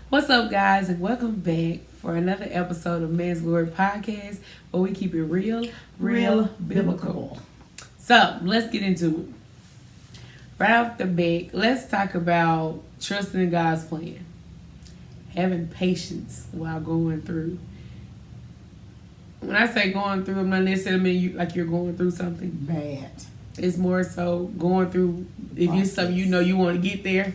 What's up, guys, and welcome back for another episode of Man's Glory Podcast, where we keep it real biblical. So, let's get into it. Right off the bat, let's talk about trusting in God's plan, having patience while going through. When I say going through, I'm not necessarily mean like you're going through something bad. It's more so going through. If it's something you want to get there,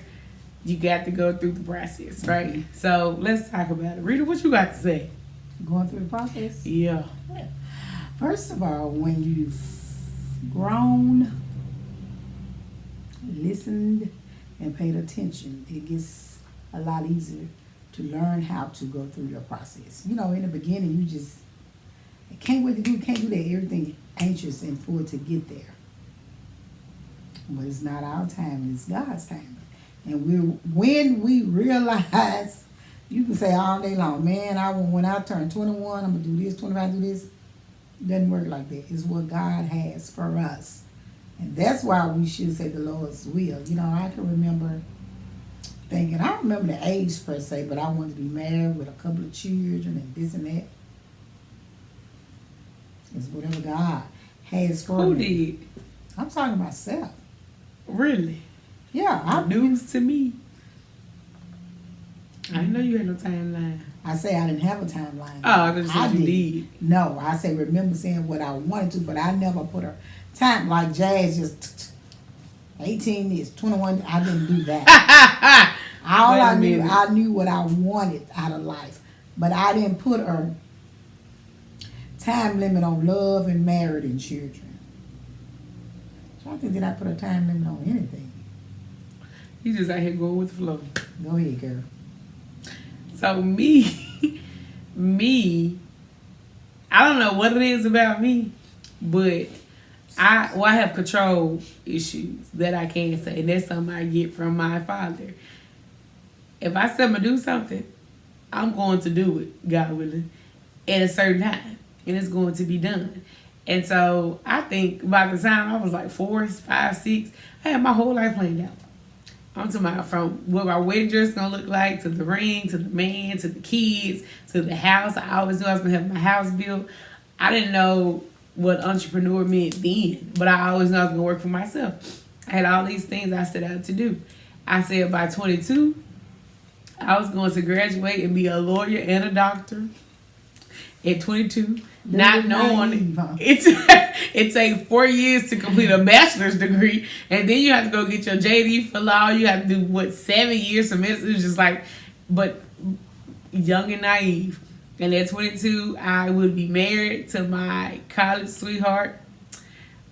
you got to go through the process, right? Mm-hmm. So let's talk about it. Rita, what you got to say? Going through the process? Yeah. First of all, when you've grown, listened, and paid attention, it gets a lot easier to learn how to go through your process. You know, in the beginning, you just can't wait to do, can't do that. Everything anxious and full to get there. But it's not our time, it's God's time. And when we realize, you can say all day long, man, when I turn 21, I'm going to do this, 25, do this. It doesn't work like that. It's what God has for us. And that's why we should say the Lord's will. You know, I can remember thinking, I don't remember the age per se, but I wanted to be married with a couple of children and this and that. It's whatever God has for me. Who did? I'm talking about myself. Really? Yeah. News to me. I didn't know you had no timeline. I say I didn't have a timeline. Oh, I just said you did. No, I say remember saying what I wanted to, but I never put a time like Jazz just 18 is 21. I didn't do that. I knew what I wanted out of life, but I didn't put a time limit on love and marriage and children. So I think that I put a time limit on anything. You just out here going with the flow. Go ahead, girl. So me, I don't know what it is about me, but I have control issues that I can't say. And that's something I get from my father. If I say I'm going to do something, I'm going to do it, God willing, at a certain time. And it's going to be done. And so I think by the time I was like 4, 5, 6, I had my whole life planned out. I'm talking about from what my wedding dress is going to look like, to the ring, to the man, to the kids, to the house. I always knew I was going to have my house built. I didn't know what entrepreneur meant then, but I always knew I was going to work for myself. I had all these things I set out to do. I said by 22, I was going to graduate and be a lawyer and a doctor. At 22, not knowing it takes 4 years to complete a bachelor's degree, and then you have to go get your JD for law. You have to do 7 years semester. It's just like, but young and naive. And at 22, I would be married to my college sweetheart.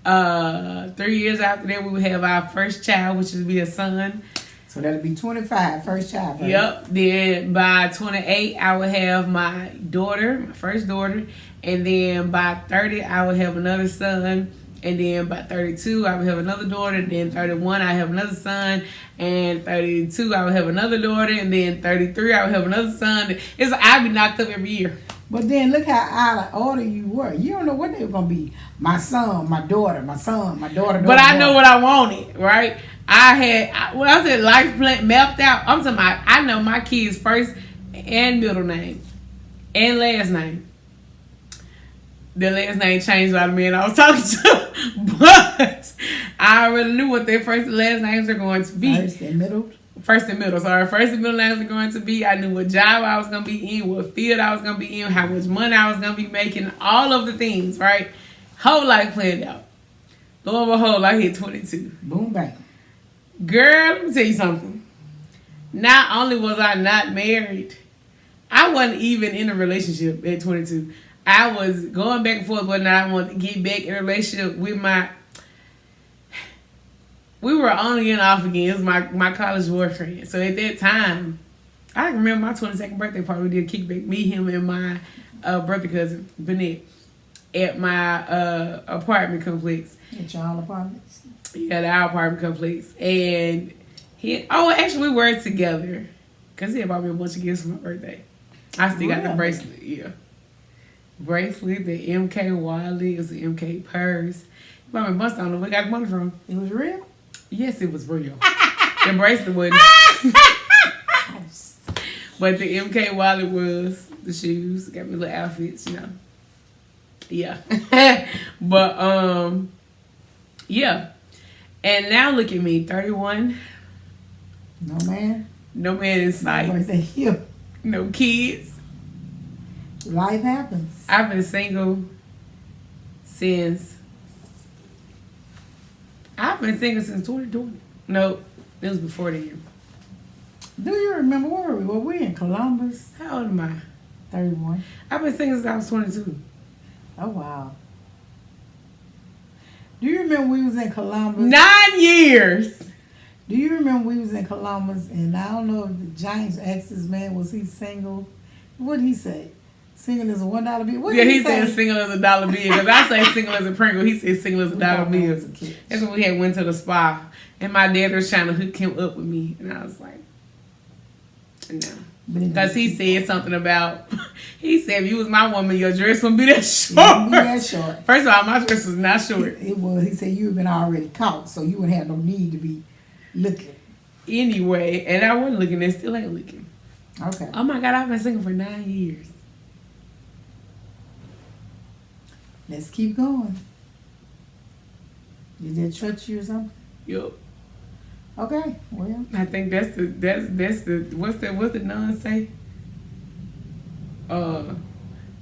3 years after that, we would have our first child, which would be a son. So that'll be 25, first child. Right? Yep. Then by 28, I would have my daughter, my first daughter. And then by 30, I would have another son. And then by 32, I would have another daughter. And then 31, I have another son. And 32, I would have another daughter. And then 33, I would have another son. I'd be knocked up every year. But then look how out of order you were. You don't know what they were going to be. My son, my daughter, my son, my daughter. But I know what I wanted, right? When I said life plan mapped out, I'm talking about, I know my kids' first and middle name and last name. The last name changed by the man I was talking to, but I already knew what their first and last names are going to be. First and middle, First and middle names are going to be. I knew what job I was going to be in, what field I was going to be in, how much money I was going to be making, all of the things, right? Whole life planned out. Lo and behold, I hit 22. Boom, bang. Girl, let me tell you something. Not only was I not married, I wasn't even in a relationship at 22. I was going back and forth whether or not I wanted to get back in a relationship with we were on again, off again. It was my college boyfriend. So at that time, I can remember my 22nd birthday party. We did a kickback, me, him, and my brother cousin, Bennett, at my apartment complex. At y'all apartments? Yeah, our apartment complex. And actually we worked together. Because he had bought me a bunch of gifts for my birthday. I still got the bracelet, yeah. Bracelet, the MK wallet, it was the MK purse. He bought me a bunch, I don't know where he got the money from. It was real? Yes, it was real. The bracelet wasn't. But the MK wallet was the shoes. Got me little outfits, Yeah. But yeah. And now look at me, 31. No man. No man in sight. Birthday here. No kids. Life happens. I've been single since 2020. No, it was before then. Do you remember where we were? We in Columbus. How old am I? 31. I've been single since I was 22. Oh wow. Do you remember we was in Columbus? 9 years. Do you remember we was in Columbus and I don't know if James asked this man, was he single? What did he say? Single as a $1 bill? What Yeah, did he say? said single as a dollar bill. Because I say single as a Pringle. He said single as a dollar thought that bill. was a catch. That's when we had went to the spa. And my dad was trying to hook him up with me. And I was like, no. Because he said something about, he said, if you was my woman, your dress wouldn't be that short. It wouldn't be that short. First of all, my dress was not short. It was. He said you had been already caught, so you wouldn't have no need to be looking. Anyway, and I wasn't looking and still ain't looking. Okay. Oh my God, I've been single for 9 years. Let's keep going. Did that touch you or something? Yup. Okay. Well, I think that's the what's the nun say?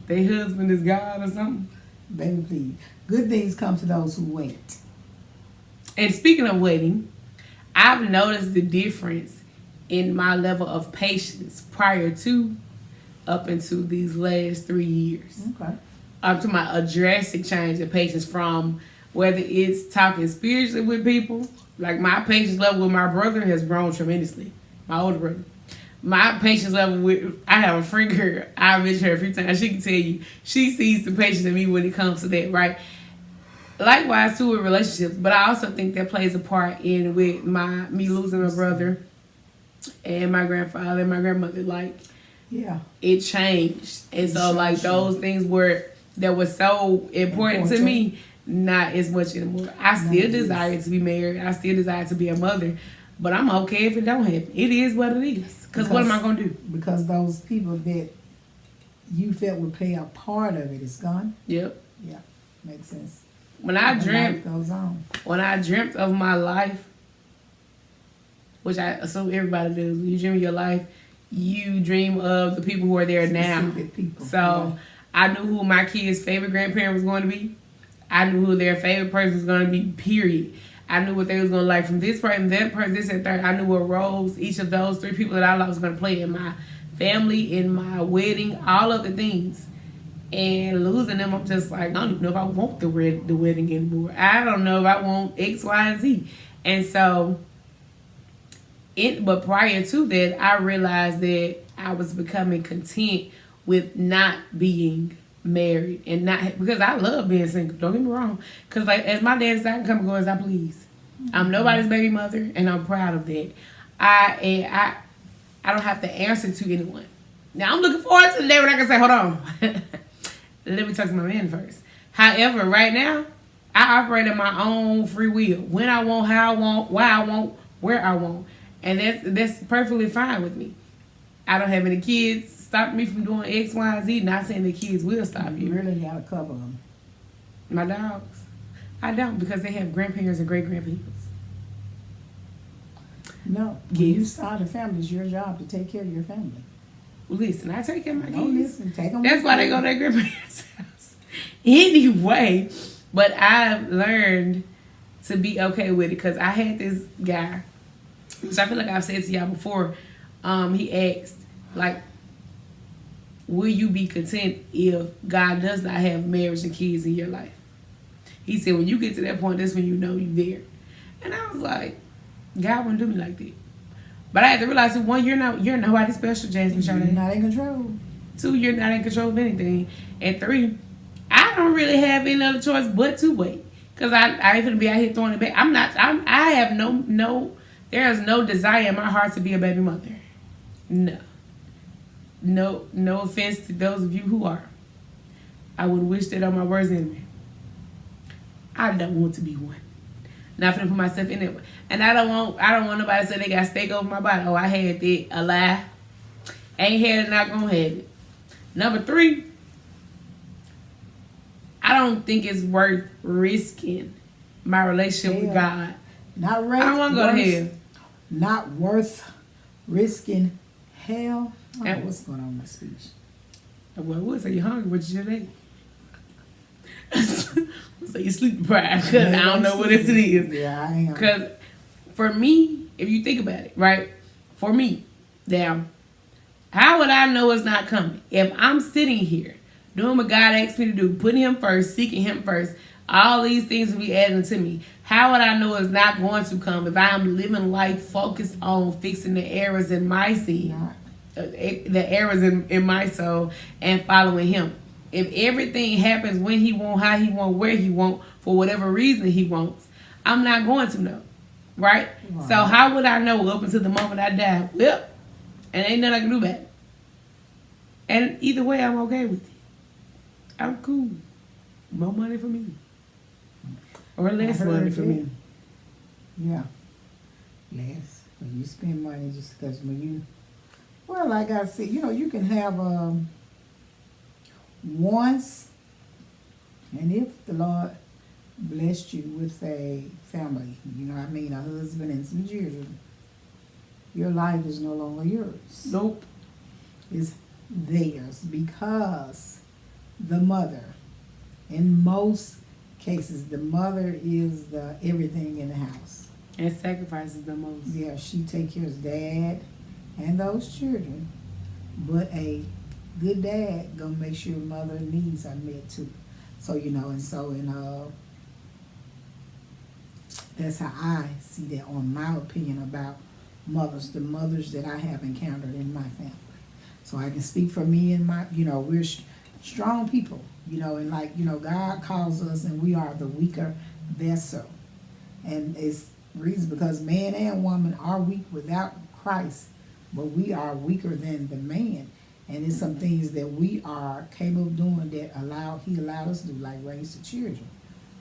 They husband is God or something. baby, please. Good things come to those who wait. And speaking of waiting, I've noticed the difference in my level of patience prior to up into these last 3 years. Okay. Up to a drastic change of patience from whether it's talking spiritually with people. Like my patience level with my brother has grown tremendously. My older brother. My patience level with, I have a friend girl, I mentioned her a few times, she can tell you, she sees the patience in me when it comes to that, right? Likewise too with relationships, but I also think that plays a part in with me losing my brother and my grandfather and my grandmother. Like, yeah, it changed. And so like those things that was so important to me, not as much anymore. I still desire to be married. I still desire to be a mother. But I'm okay if it don't happen. It is what it is. Because what am I going to do? Because those people that you felt would play a part of it is gone. Yep. Yeah, makes sense. When I Life dreamt goes on. When I dreamt of my life, which I assume everybody does, when you dream of your life, you dream of the people who are there now. Specific people. So Yeah. I knew who my kids' favorite grandparent was going to be. I knew who their favorite person was going to be, period. I knew what they was going to like from this person, that person, this and third. I knew what roles each of those three people that I loved was going to play in my family, in my wedding, all of the things. And losing them, I'm just like, I don't even know if I want the wedding anymore. I don't know if I want X, Y, and Z. And so, but prior to that, I realized that I was becoming content with not being married and not, because I love being single, don't get me wrong, because like as my dad said, I can come and go as I please. I'm nobody's baby mother and I'm proud of that. I don't have to answer to anyone. Now I'm looking forward to the day when I can say, hold on, let me talk to my man first. However, right now I operate in my own free will, when I want, how I want, why I want, where I want, and that's perfectly fine with me. I don't have any kids stop me from doing X, Y, and Z. Not saying the kids will stop you. You really got to cover them. My dogs. I don't, because they have grandparents and great-grandparents. No. When you start a family, it's your job to take care of your family. Listen, I take care of my Don't kids. listen. Take them. That's why they go to their grandparents' house. Anyway, but I've learned to be okay with it, because I had this guy, which I feel like I've said to y'all before. He asked, like, will you be content if God does not have marriage and kids in your life? He said, when you get to that point, that's when you know you're there. And I was like, God wouldn't do me like that. But I had to realize that, one, you're nobody special, Jasmine You're Charlotte. not in control. 2, you're not in control of anything. And 3, I don't really have any other choice but to wait. Because I ain't gonna be out here throwing it back. I have there is no desire in my heart to be a baby mother. No offense to those of you who are. I would wish that on my worst enemy. I don't want to be one. Not finna put myself in it. And I don't want nobody to say they got steak over my body. Oh, I had that. A lie. Ain't had it, not gonna have it. Number 3, I don't think it's worth risking my relationship with God. Not I don't want to go to hell. Not worth risking hell. Oh, And- what's going on with my speech? Well, what say you hungry? What you should eat? So you sleep deprived because I don't know what it is. Yeah, I am. Because for me, if you think about it, right? For me, now, how would I know it's not coming? If I'm sitting here doing what God asked me to do, putting Him first, seeking Him first, all these things will be adding to me. How would I know it's not going to come if I'm living life focused on fixing the errors in my sin, the errors in my soul, and following Him? If everything happens when He want, how He want, where He want, for whatever reason He wants, I'm not going to know, right? So how would I know up until the moment I die? Well, and ain't nothing I can do about it. And either way, I'm okay with it. I'm cool. More money for me. Or less money for me. Yeah. Less. When you spend money just because when you, well, like I said, you can have once, and if the Lord blessed you with a family, a husband and some children, your life is no longer yours. Nope. It's theirs because the mother, in most cases, the mother is the everything in the house. And sacrifices the most. Yeah, she take care of dad and those children, but a good dad gonna make sure mother needs are met too. So that's how I see that on my opinion about mothers, the mothers that I have encountered in my family. So I can speak for me and my, we're strong people, and God calls us and we are the weaker vessel. And it's reason because man and woman are weak without Christ, but we are weaker than the man. And it's some things that we are capable of doing that He allowed us to do, like raise the children.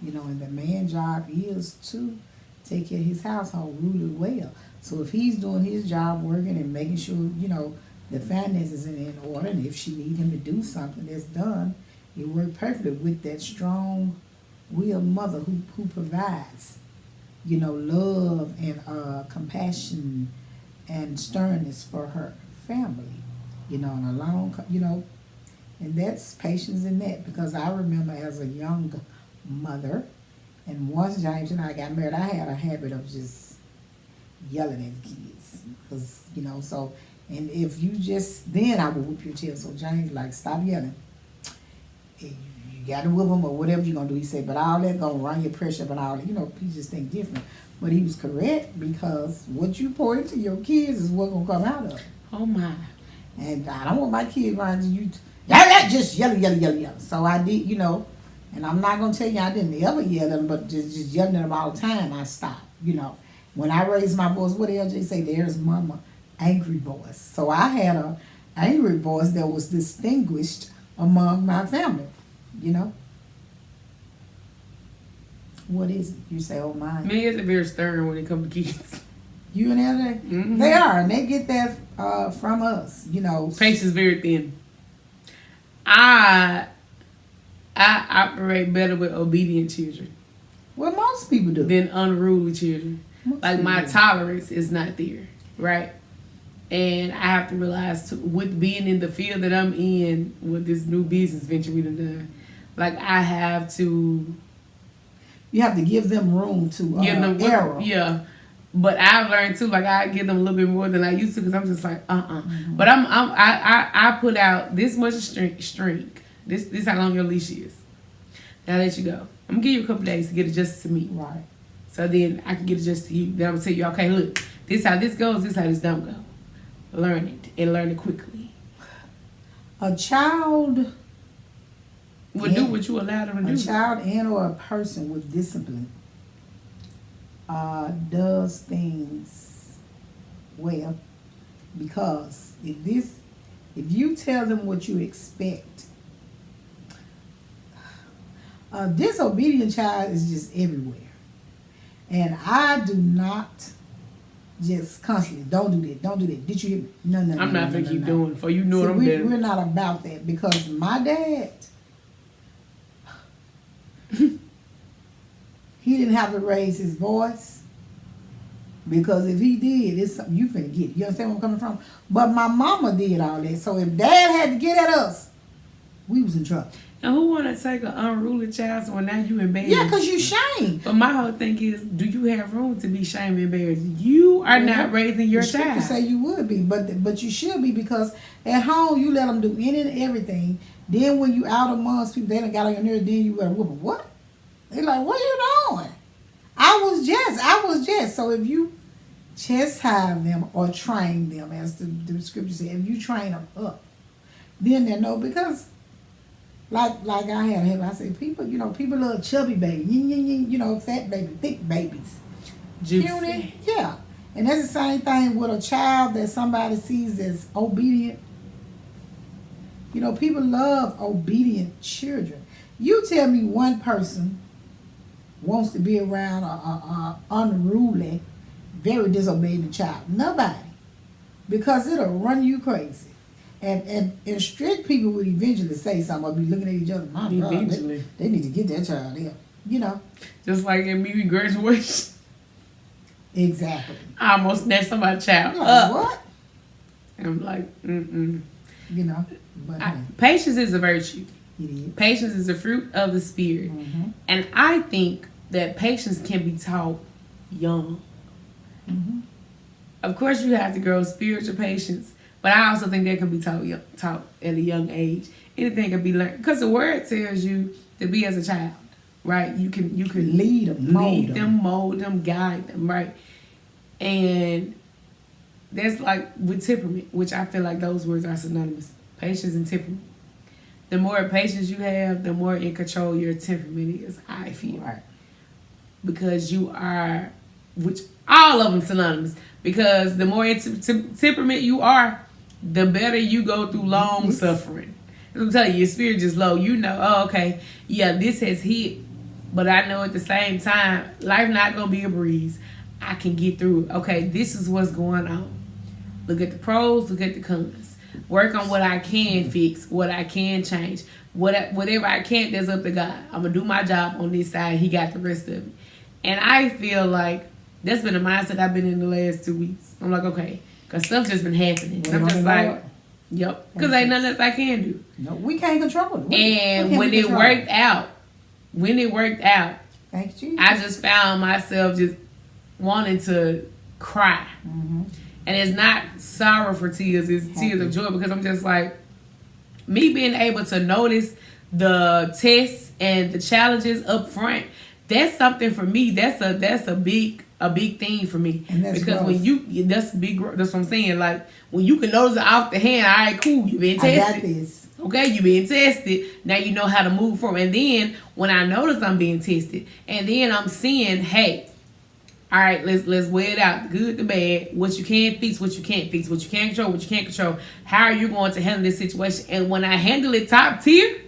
And the man's job is to take care of his household, rule it well. So if he's doing his job, working and making sure, the finances are in order, and if she needs him to do something that's done, it worked perfectly with that strong-willed mother who provides, love and compassion and sternness for her family, and a long, and that's patience in that, because I remember as a young mother, and once James and I got married, I had a habit of just yelling at the kids, because, and if you then I would whoop your tail. So James stop yelling. You got to whoop them or whatever you're going to do. He said, but all that going to run your pressure up and all that. He just think different. But he was correct, because what you pour into your kids is what's going to come out of it. Oh my. And I don't want my kids running to you, just yelling. So I did, and I'm not going to tell you I didn't ever yell at them, but just yelling at them all the time, I stopped, When I raised my voice, what LJ say? There's mama, angry voice. So I had a angry voice that was distinguished among my family, What is it? You say, oh my. Men are very stern when it comes to kids. You and LJ? Mm-hmm. They are, and they get that from us, Patience very thin. I operate better with obedient children Well, most people do. than unruly children. Most Like my people do. tolerance is not there, right? And I have to realize with being in the field that I'm in with this new business venture we done, I have to You have to give them room to give them error. Yeah, but I've learned too. I give them a little bit more than I used to because I'm just Mm-hmm. But I put out this much string. This how long your leash is. Now I let you go. I'm gonna give you a couple days to get adjusted to me. Right. So then I can get adjusted to you. Then I'm gonna tell you, okay, look, this how this goes. This how this don't go. Learn it and learn it quickly. A child, Well, do what you allow them to a do. child and or a person with discipline does things well, because if you tell them what you expect, a disobedient child is just everywhere. And I do not just constantly, don't do that, don't do that. Did you hear me? No, no, no. I'm not no, gonna no, keep no. doing it for you. Know See, what I'm doing. we're not about that because my dad, he didn't have to raise his voice because if he did, it's something you finna get. You understand where I'm coming from? But my mama did all that. So if dad had to get at us, we was in trouble. And who want to take an unruly child so now you embarrassed? Yeah, because you shame. But my whole thing is, do you have room to be shamed and embarrassed? You are not raising your The child. scripture say you would be, but you should be because at home you let them do any and everything. Then when you out amongst people, they done got on your nerves. Then you better whoop them. What? They like, what are you doing? I was just. So if you chastise them or train them, as the scripture said, if you train them up, then they know because. Like I said, people love chubby babies, fat baby, thick babies. Juicy. Yeah. And that's the same thing with a child that somebody sees as obedient. People love obedient children. You tell me one person wants to be around a unruly, very disobedient child. Nobody. Because it'll run you crazy. And strict people would eventually say something or be looking at each other. My God, Eventually. they need to get that child there. Just like in me graduation. Exactly. I almost snatched somebody's child Like, up. what? And I'm like, But patience is a virtue. it is. Patience is a fruit of the spirit. Mm-hmm. And I think that patience can be taught young. Mm-hmm. Of course, you have to grow spiritual patience, but I also think that can be taught at a young age. Anything can be learned because the word tells you to be as a child, right? You can Lead them, mold them, guide them, right? And that's like with temperament, which I feel like those words are synonymous. Patience and temperament. The more patience you have, the more in control your temperament is, I feel. Right. Because you are, which all of them synonymous, because the more temperament you are, the better you go through long suffering. I'm telling you, your spirit just low. Okay, yeah, this has hit, but I know at the same time, life not going to be a breeze. I can get through it. Okay, this is what's going on. Look at the pros, look at the cons. Work on what I can fix, what I can change. Whatever I can't, that's up to God. I'm going to do my job on this side. He got the rest of it. And I feel like that's been a mindset I've been in the last 2 weeks. I'm like, okay, because stuff just been happening. And I'm just like, yep, because ain't nothing else I can do. No, we can't control it. And when it worked out, thank you. I just found myself just wanting to cry. Mm-hmm. And it's not sorrow for tears, it's tears of joy, because I'm just like, me being able to notice the tests and the challenges up front, that's something for me. That's a big thing for me. And that's because growth. that's big. That's what I'm saying. Like when you can notice it off the hand, all right, cool, you been tested. I got this. Okay, you being tested. Now you know how to move forward. And then when I notice I'm being tested, and then I'm seeing, hey, all right, let's weigh it out, the good, the bad, what you can fix, what you can't fix, what you can control, what you can't control. How are you going to handle this situation? And when I handle it top tier,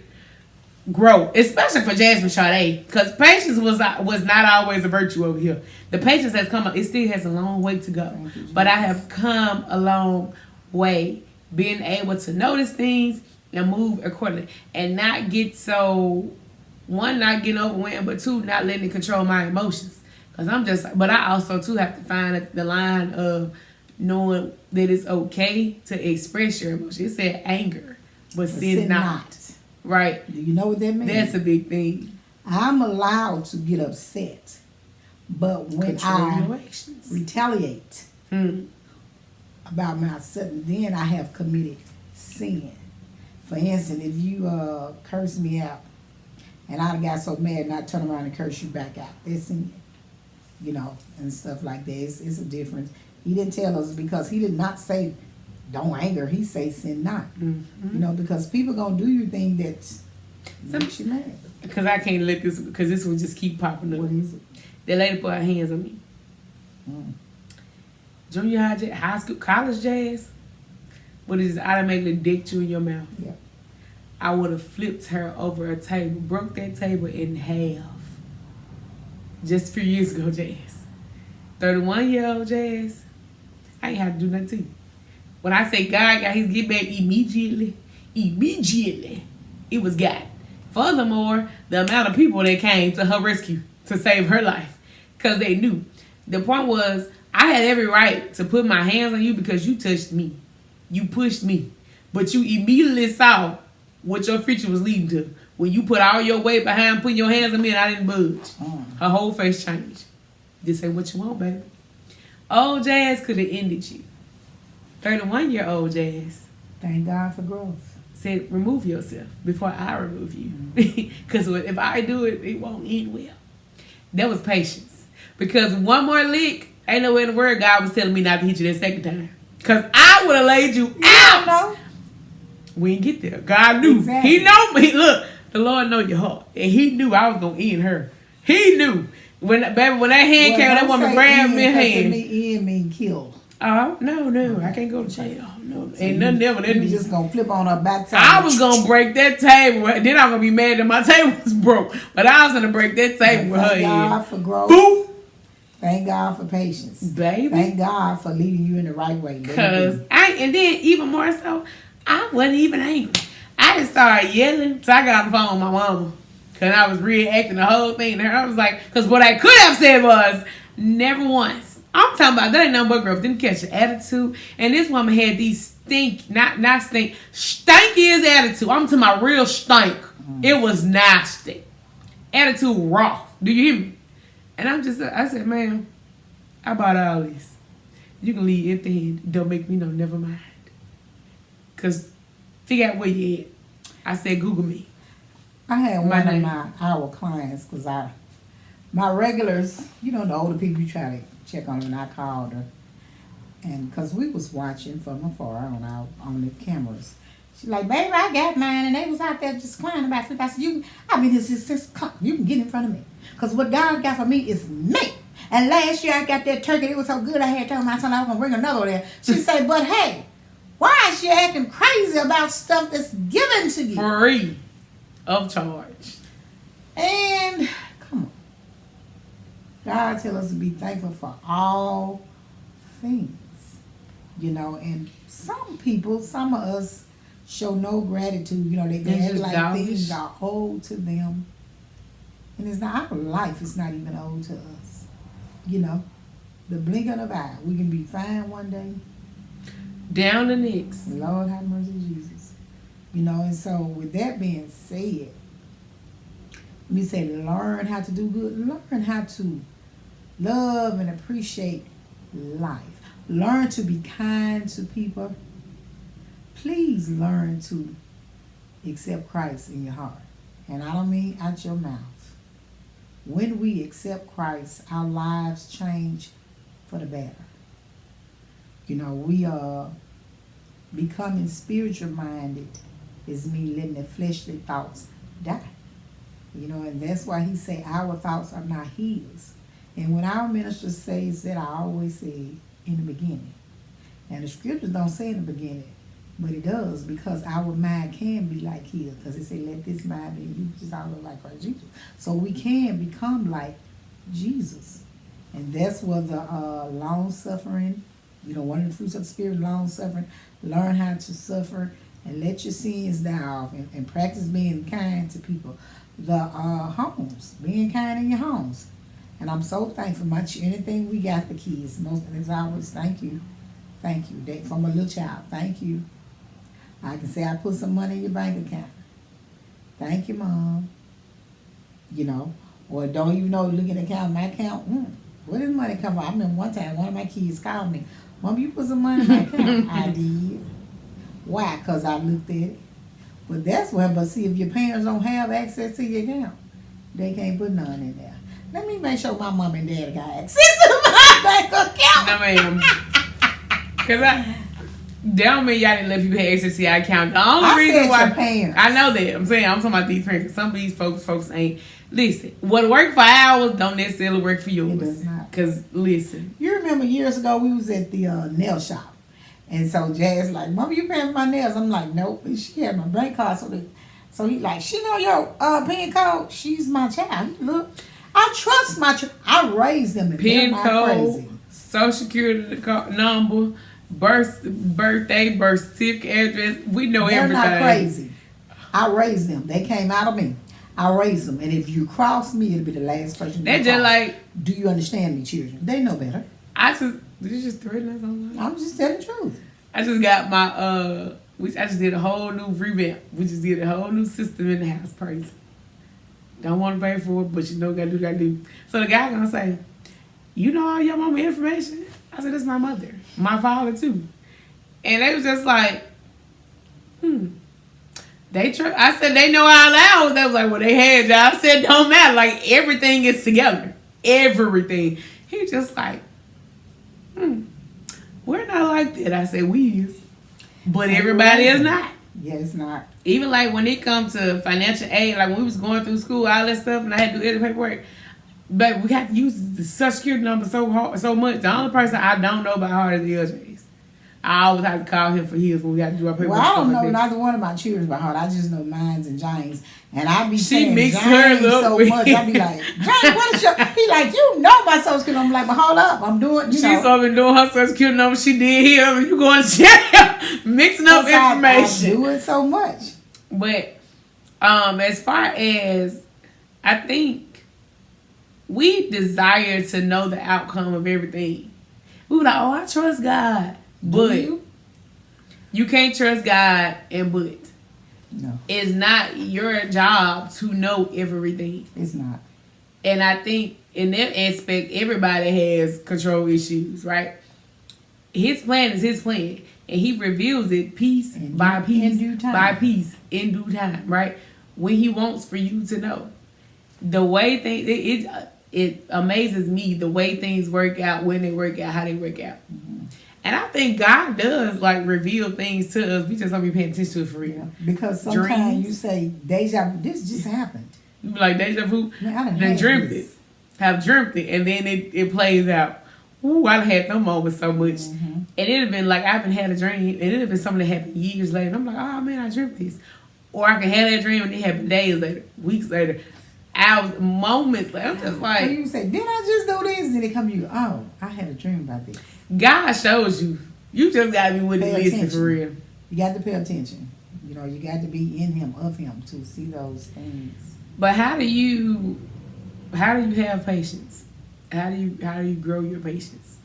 grow, especially for Jasmine Sade, because patience was not always a virtue over here. The patience has come up. It still has a long way to go, but I have come a long way, being able to notice things and move accordingly, and not get so, one, not getting overwhelmed, but two, not letting it control my emotions. But I also too have to find the line of knowing that it's okay to express your emotions. It said anger, but sin not. Right. Do you know what that means? That's a big thing. I'm allowed to get upset, but when Control your I actions. retaliate about myself, then I have committed sin. For instance, if you curse me out, and I got so mad and I turn around and curse you back out, that's sin. And stuff like that. It's a difference. He didn't tell us because he did not say don't anger. He say sin not. Mm-hmm. Because people gonna do you thing that makes you mad. Because I can't let this, because this will just keep popping up. What is it? That lady put her hands on me. Junior high, high school, college jazz. What is it? Automatically dicked you in your mouth. Yeah. I would have flipped her over a table, broke that table in half. Just a few years ago, Jazz. 31-year-old Jazz I ain't have to do nothing to you. When I say God got his get back immediately, it was God. Furthermore, the amount of people that came to her rescue to save her life, because they knew. The point was, I had every right to put my hands on you because you touched me. You pushed me. But you immediately saw what your future was leading to. When you put all your weight behind putting your hands on me and I didn't budge. Her whole face changed. This ain't what you want, baby. Old Jazz could have ended you. 31-year-old Jazz. Thank God for growth. Said, remove yourself before I remove you. Because if I do it, it won't end well. That was patience. Because one more lick, ain't no way in the world God was telling me not to hit you that second time. Because I would have laid you out. We didn't get there. God knew. Exactly. He know me. Look, the Lord know your heart. And he knew I was going to end her. He knew. When that hand came, that woman grabbed me hand. End mean killed. Oh, no. I can't go to jail. No. So ain't nothing ever. You just going to flip on her backside. I was going to break that table. Then I'm going to be mad that my table was broke. But I was going to break that table with her Thank God hand. for growth. Boop. Thank God for patience. Baby. Thank God for leading you in the right way. Because and then even more so, I wasn't even angry. I just started yelling. So I got on the phone with my mama. Because I was reacting the whole thing to her. I was like, because what I could have said was, never once. I'm talking about, that ain't nothing but girls. Didn't catch the attitude. And this woman had these stanky as attitude. I'm talking about real stink. It was nasty. Attitude raw. Do you hear me? And I said, ma'am, I bought all this. You can leave empty-handed. Don't make me know, never mind. Because figure out where you at. I said, Google me. I had one of our clients, because my regulars, the older people, you try to check on them, and I called her. And because we was watching from afar on the cameras. She's like, baby, I got mine, and they was out there just crying about flip. I said, I've been here since you can get in front of me. Because what God got for me is me. And last year I got that turkey. It was so good I had told my son I was going to bring another there. She said, but hey, why is she acting crazy about stuff that's given to you? Free of charge. And come on. God tell us to be thankful for all things. And some of us show no gratitude. They act like things are owed to them. And it's not, our life is not even owed to us. The blink of an eye. We can be fine one day. Down the next. Lord have mercy, Jesus. And so with that being said, we say learn how to do good. Learn how to love and appreciate life. Learn to be kind to people. Please learn to accept Christ in your heart. And I don't mean out your mouth. When we accept Christ, our lives change for the better. We are becoming spiritual minded is me letting the fleshly thoughts die. And that's why he say our thoughts are not his. And when our minister says that, I always say in the beginning. And the scriptures don't say in the beginning, but it does, because our mind can be like his. Because it say, let this mind be in you, which is all like Christ Jesus. So we can become like Jesus. And that's where the long-suffering, one of the fruits of the Spirit, long-suffering, learn how to suffer and let your sins die off and practice being kind to people. The homes, being kind in your homes. And I'm so thankful. Anything we got for kids, it's always thank you. Thank you. From a little child, thank you. I can say I put some money in your bank account. Thank you, Mom. Or don't even know, look at the account, my account. Where did money come from? I remember one time one of my kids called me, Mom, you put some money in my account. I did. Why? Because I looked at it. But that's why, but see, if your parents don't have access to your account, they can't put none in there. Let me make sure my mom and dad got access to my bank account. No, ma'am. Because that don't mean y'all didn't let people have access to your account. The only reason why your parents. I know that. I'm talking about these parents. Some of these folks ain't. Listen, what work for ours don't necessarily work for yours. It does not. Because, listen. You remember years ago we was at the nail shop. And so Jazz like, Mom, you paying for my nails? I'm like, nope. And she had my bank card. So he like, she know your pin code? She's my child. Look, I trust my child. I raised them. And Pin code, social security number, birthday, birth certificate, address. We know They're everything. not crazy. I raised them. They came out of me. I raised them. And if you cross me, it'll be the last person you They're just cross. like, Do you understand me, children? They know better. did you just threaten us online? I'm just telling the truth. I just got my, I just did a whole new revamp. We just did a whole new system in the house. Crazy. Don't want to pay for it, but you know, gotta do. So the guy gonna say, you know all your mama information? I said, that's my mother. My father too. And they was just like, I said, they know out loud. They was like, well, they had y'all. I said, don't matter. Like, everything is together. Everything. He was just like, we're not like that. I said, we is. But everybody is not. Yeah, it's not. Even like when it comes to financial aid, like when we was going through school, all that stuff, and I had to do every paperwork. But we have to use the social security number so hard, so much. The only person I don't know by heart is LJ's. I always have to call him for his when we got to do our paperwork. Well, I don't know like neither one of my children by heart. I just know mines and James. And I be She saying mixed James hers up so with- much. I be like, James, what is your... He like, you know my social security. I'm like, but hold up. I'm doing... You She's know, been doing her social security number. She did here. You going to jail. Mixing up information. I do it so much. But as far as, I think we desire to know the outcome of everything. We were like, oh, I trust God. But you can't trust God and but. No, It's not your job to know everything. it's not. And I think in that aspect, everybody has control issues, right? His plan is his plan. And he reveals it piece by piece, in due time. by piece, in due time, right? When he wants for you to know. The way things, it amazes me the way things work out, when they work out, how they work out. Mm-hmm. And I think God does like reveal things to us. We just don't be paying attention to it for real. Yeah. Because sometimes Dreams. you say, deja vu, this just happened. You be like deja vu, Man, I done then had dreamt this. it. Have dreamt it, and then it plays out. Ooh, I done had them moments so much. Mm-hmm. And it'd have been like, I haven't had a dream, and it'd have been something that happened years later. And I'm like, oh man, I dreamt this. Or I can have that dream and it happened days later, weeks later, hours, moments later. I'm just Or like, you say, did I just do this? Then it come to you, oh, I had a dream about this. God shows you. You just gotta be with the Pay listen attention. for real. You got to pay attention. You know, you got to be in him, of him, to see those things. But how do you have patience? How do you grow your patience?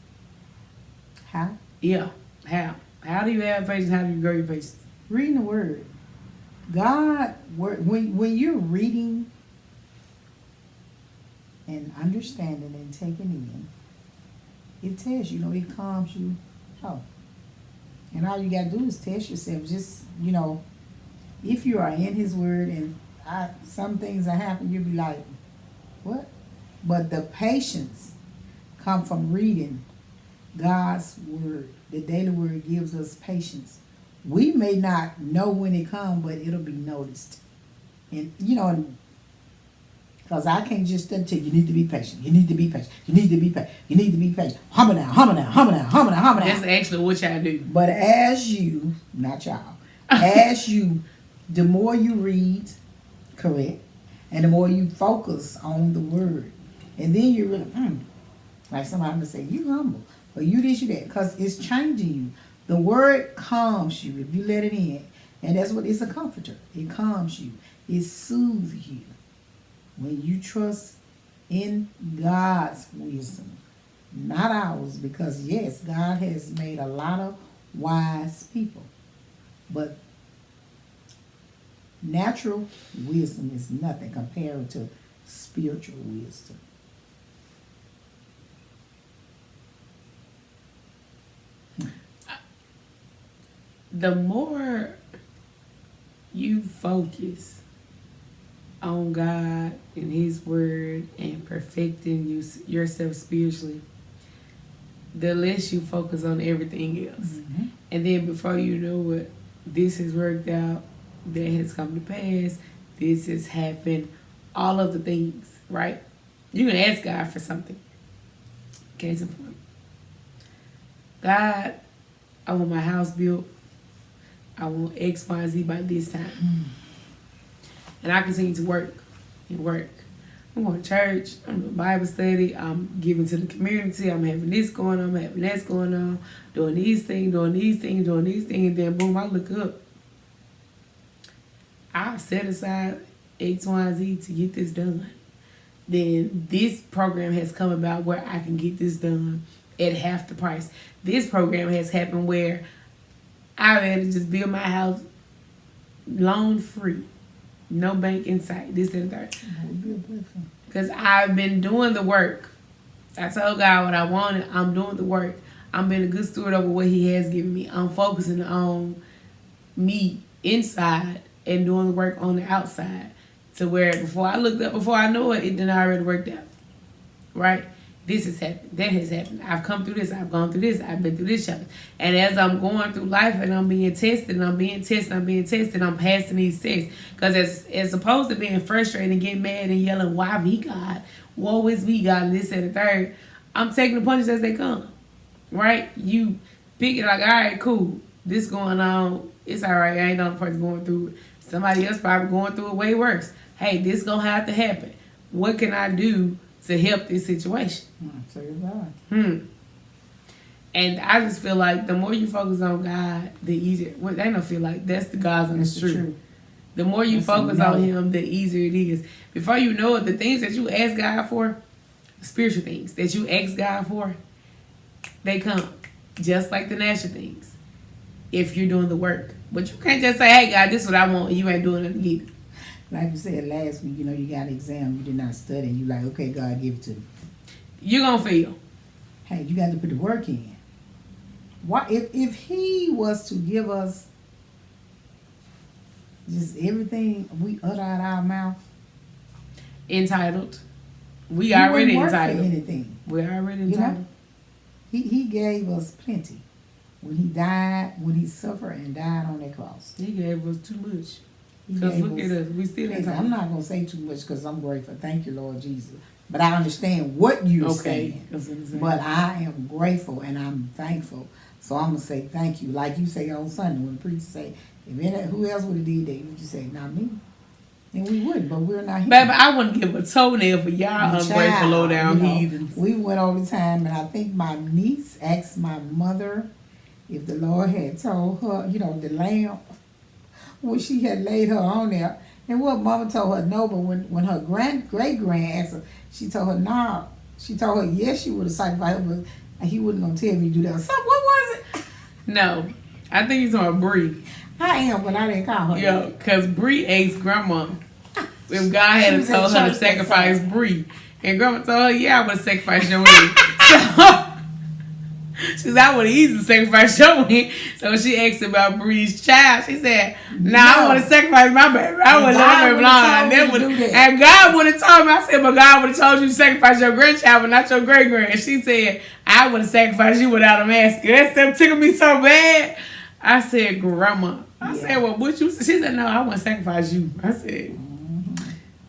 How? Yeah. How do you have patience? How do you grow your patience? Reading the word. God, when you're reading and understanding and taking in, it tells you, it calms you. Oh. And all you got to do is test yourself. Just, if you are in his word and some things that happen, you'll be like, what? But the patience come from reading God's word. The daily word gives us patience. We may not know when it comes, but it'll be noticed. And, because I can't just tell you need to be patient. You need to be patient. You need to be patient. You need to be patient. Hummer down, hummer down, hummer down, hummer down, hummer down. That's actually what y'all do. But as you, not y'all, the more you read, correct, and the more you focus on the word, and then you're really, like somebody would say, you humble, or you this, you that, because it's changing you. The word calms you if you let it in, and that's what it's a comforter. It calms you. It soothes you. When you trust in God's wisdom, not ours, because yes, God has made a lot of wise people, but natural wisdom is nothing compared to spiritual wisdom. The more you focus on God and his word and perfecting yourself spiritually, the less you focus on everything else. Mm-hmm. And then before you know it, this has worked out, that has come to pass, this has happened, all of the things, right? You can ask God for something. Case in point. God, I want my house built. I want X, Y, Z by this time. And I continue to work and work. I'm going to church. I'm doing Bible study. I'm giving to the community. I'm having this going on. I'm having that going on. Doing these things, doing these things, doing these things. And then boom, I look up. I've set aside X, Y, and Z to get this done. Then this program has come about where I can get this done at half the price. This program has happened where I had to just build my house loan free. No bank in sight. This and that. That would be a blessing. Because I've been doing the work. I told God what I wanted. I'm doing the work. I'm being a good steward over what He has given me. I'm focusing on me inside and doing the work on the outside. To where before I looked up, before I knew it, it done already worked out. Right? This has happened. That has happened. I've come through this. I've gone through this. I've been through this challenge. And as I'm going through life and I'm being tested, I'm passing these tests. Because as opposed to being frustrated and getting mad and yelling, why me, God? Woe is me, God, and this and the third. I'm taking the punches as they come. Right? You pick it like, all right, cool. This going on. It's all right. I ain't the only person going through it. Somebody else probably going through it way worse. Hey, this going to have to happen. What can I do to help this situation? So you're And I just feel like the more you focus on God, the easier. Well, they don't feel like that's the God's honest truth. The more you focus on Him, the easier it is. Before you know it, the things that you ask God for, spiritual things that you ask God for, they come. Just like the natural things. If you're doing the work. But you can't just say, hey, God, this is what I want, and you ain't doing nothing either. Like you said last week, you got an exam, you did not study, and you like, okay, God, give it to me. You're going to fail. Hey, you got to put the work in. Why, if He was to give us just everything we utter out our mouth, Entitled. We already entitled. Anything. We're already entitled. He gave us plenty. When He died, when He suffered and died on that cross. He gave us too much. Because look at us. We still entitled. I'm not going to say too much because I'm grateful. Thank you, Lord Jesus. But I understand what you're saying. But I am grateful and I'm thankful. So I'm going to say thank you. Like you say on Sunday when the preacher say, who else would have did that? You just say, not me. And we wouldn't, but we're not here. Baby, I wouldn't give a toenail for y'all ungrateful low down heathens. We went over the time, and I think my niece asked my mother if the Lord had told her, the lamb, when she had laid her on there. And what mama told her no, but when her great-grand asked her, she told her no. She told her yes, she would have sacrificed her, but he wasn't going to tell me to do that. So what was it? No. I think he's on Bree. I am, but I didn't call her. Yeah, because Bree asked Grandma if God had told her to sacrifice Bree. And Grandma told her, yeah, I would have sacrificed your wing. So she said, I would have easily sacrificed your wing. So when she asked about Bree's child, she said, no. I want to sacrifice my baby. I wouldn't let her blind. And God would have told me, I said, but God would have told you to sacrifice your grandchild, but not your great-grand. And she said, I would have sacrificed you without a mask. That stuff tickled me so bad. I said, Grandma. I said, well, what you said? She said, no, I want to sacrifice you. I said,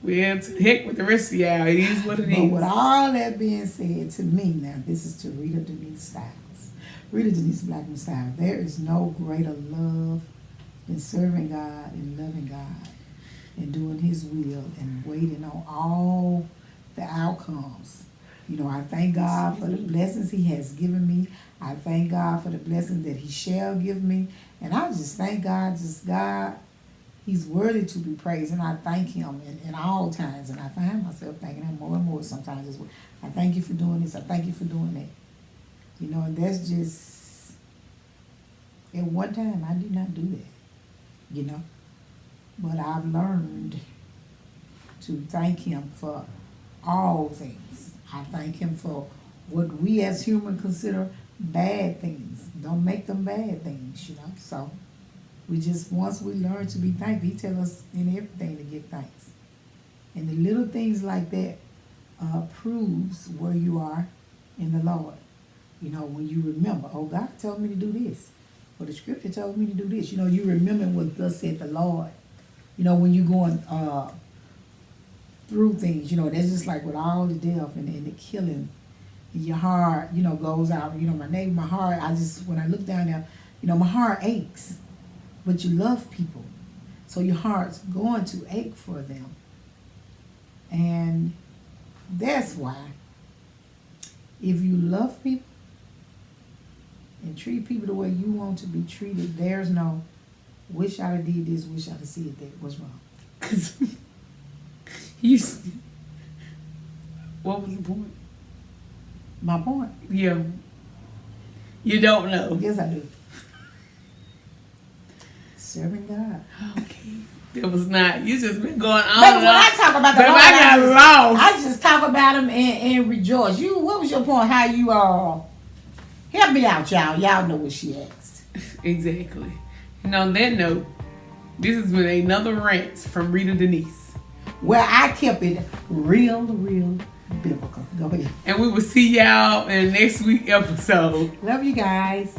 well, to heck with the rest of y'all. It is what it is. But with all that being said, to me now, this is to Rita Denise Styles. Rita Denise Blackman Styles. There is no greater love than serving God and loving God and doing His will and waiting on all the outcomes. I thank God for the blessings He has given me. I thank God for the blessings that He shall give me. And I just thank God, God, He's worthy to be praised. And I thank Him in all times. And I find myself thanking Him more and more sometimes as well. I thank you for doing this. I thank you for doing that. And that's just, at one time, I did not do that, But I've learned to thank Him for all things. I thank Him for what we as humans consider bad things. Don't make them bad things, So we just, once we learn to be thankful, He tells us in everything to give thanks. And the little things like that proves where you are in the Lord. When you remember, oh, God told me to do this. Or the scripture told me to do this. You remember what thus said the Lord. When you're going through things, that's just like with all the death and the killing. Your heart, goes out. My neighbor, my heart, when I look down there, my heart aches. But you love people. So your heart's going to ache for them. And That's why, if you love people and treat people the way you want to be treated, there's no wish I'd have did this, wish I'd have said that. What's wrong? Cause you. What was the point? My point. Yeah. You don't know. Yes, I do. Serving God. Okay. It was not. You just been going on. But when I talk about the Baby, Lord, I got lost. I just talk about him and rejoice. What was your point? How you help me out, y'all. Y'all know what she asked. Exactly. And on that note, this has been another rant from Rita Denise. Well, I kept it real biblical. Go ahead. And we will see y'all in the next week episode. Love you guys.